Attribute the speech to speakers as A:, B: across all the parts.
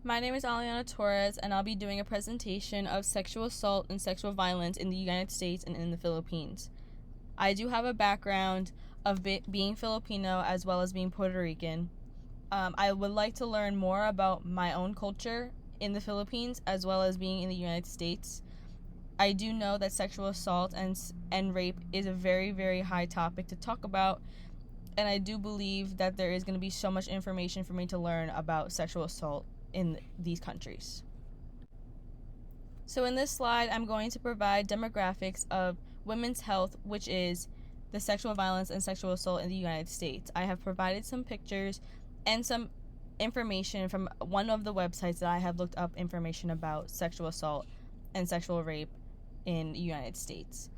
A: My name is Aliana Torres, and I'll be doing a presentation of sexual assault and sexual violence in the United States and in the Philippines. I do have a background of being Filipino as well as being Puerto Rican. I would like to learn more about my own culture in the Philippines as well as being in the United States. I do know that sexual assault and rape is a very, very high topic to talk about, and I do believe that there is going to be so much information for me to learn about sexual assault in these countries. So in this slide, I'm going to provide demographics of women's health, which is the sexual violence and sexual assault in the United States. I have provided some pictures and some information from one of the websites that I have looked up information about sexual assault and sexual rape in the United States.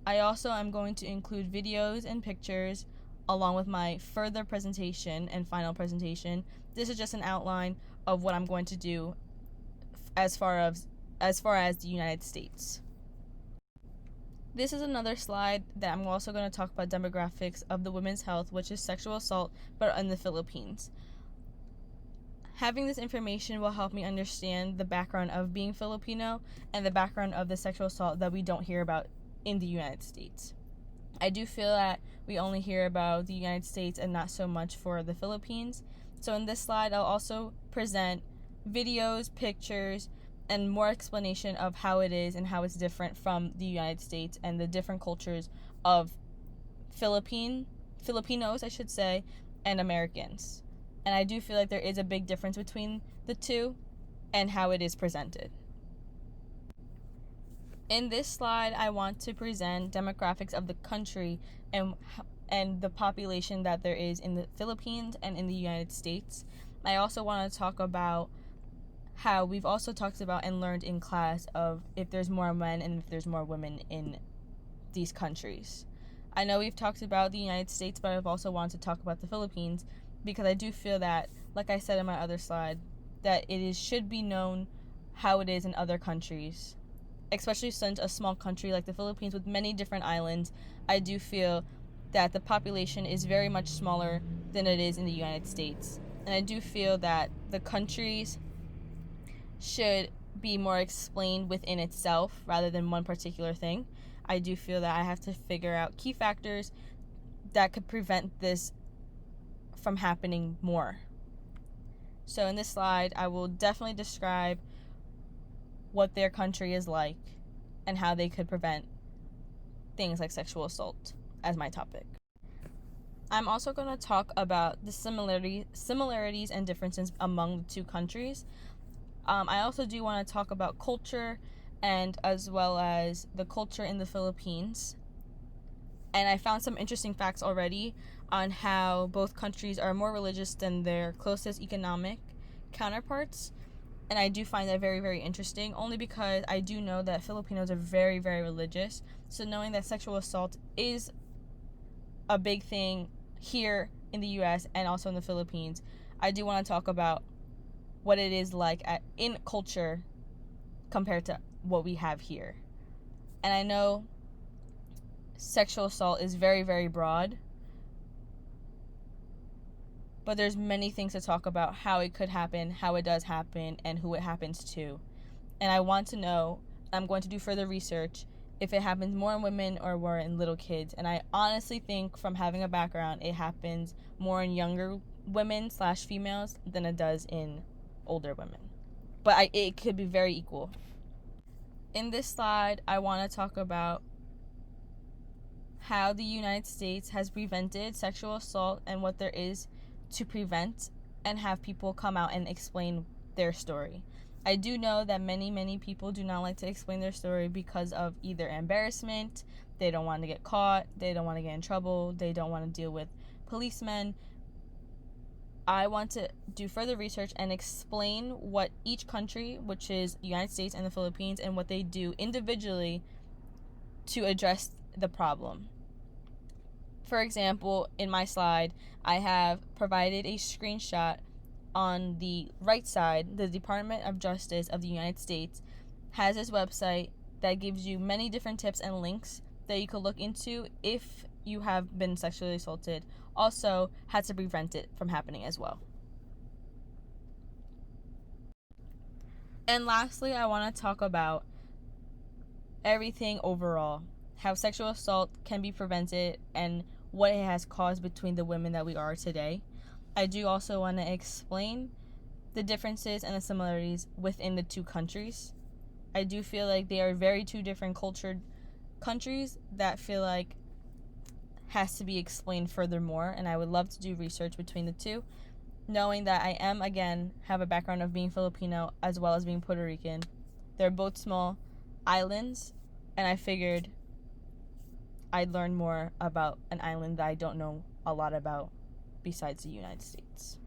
A: I also am going to include videos and pictures along with my further presentation and final presentation. This is just an outline of what I'm going to do as far as the United States. This is another slide that I'm also going to talk about demographics of the women's health, which is sexual assault, but in the Philippines. Having this information will help me understand the background of being Filipino and the background of the sexual assault that we don't hear about in the United States. I do feel that we only hear about the United States and not so much for the Philippines. So in this slide, I'll also present videos, pictures, and more explanation of how it is and how it's different from the United States and the different cultures of Filipinos, I should say, and Americans. And I do feel like there is a big difference between the two and how it is presented. In this slide, I want to present demographics of the country and the population that there is in the Philippines and in the United States. I also want to talk about how we've also talked about and learned in class of if there's more men and if there's more women in these countries. I know we've talked about the United States, but I've also wanted to talk about the Philippines because I do feel that, like I said in my other slide, that should be known how it is in other countries. Especially since a small country like the Philippines with many different islands, I do feel that the population is very much smaller than it is in the United States. And I do feel that the countries should be more explained within itself rather than one particular thing. I do feel that I have to figure out key factors that could prevent this from happening more. So in this slide, I will definitely describe what their country is like and how they could prevent things like sexual assault as my topic. I'm also going to talk about the similarities and differences among the two countries. I also do want to talk about culture and as well as the culture in the Philippines. And I found some interesting facts already on how both countries are more religious than their closest economic counterparts. And I do find that very, very interesting, only because I do know that Filipinos are very, very religious. So knowing that sexual assault is a big thing here in the U.S. and also in the Philippines, I do want to talk about what it is like in culture compared to what we have here. And I know sexual assault is very, very broad, but there's many things to talk about how it could happen, how it does happen, and who it happens to. And I want to know, I'm going to do further research, if it happens more in women or more in little kids. And I honestly think from having a background, it happens more in younger women / females than it does in older women. But it could be very equal. In this slide, I want to talk about how the United States has prevented sexual assault and what there is to prevent, and have people come out and explain their story. I do know that many people do not like to explain their story because of either embarrassment, they don't want to get caught, they don't want to get in trouble, they don't want to deal with policemen. I want to do further research and explain what each country, which is the United States and the Philippines, and what they do individually to address the problem. For example, in my slide, I have provided a screenshot on the right side. The Department of Justice of the United States has this website that gives you many different tips and links that you could look into if you have been sexually assaulted. Also, how to prevent it from happening as well. And lastly, I want to talk about everything overall, how sexual assault can be prevented and what it has caused between the women that we are today. I do also want to explain the differences and the similarities within the two countries. I do feel like they are very two different cultured countries that feel like has to be explained furthermore, and I would love to do research between the two, knowing that I am, again, have a background of being Filipino as well as being Puerto Rican. They're both small islands, and I figured I'd learn more about an island that I don't know a lot about besides the United States.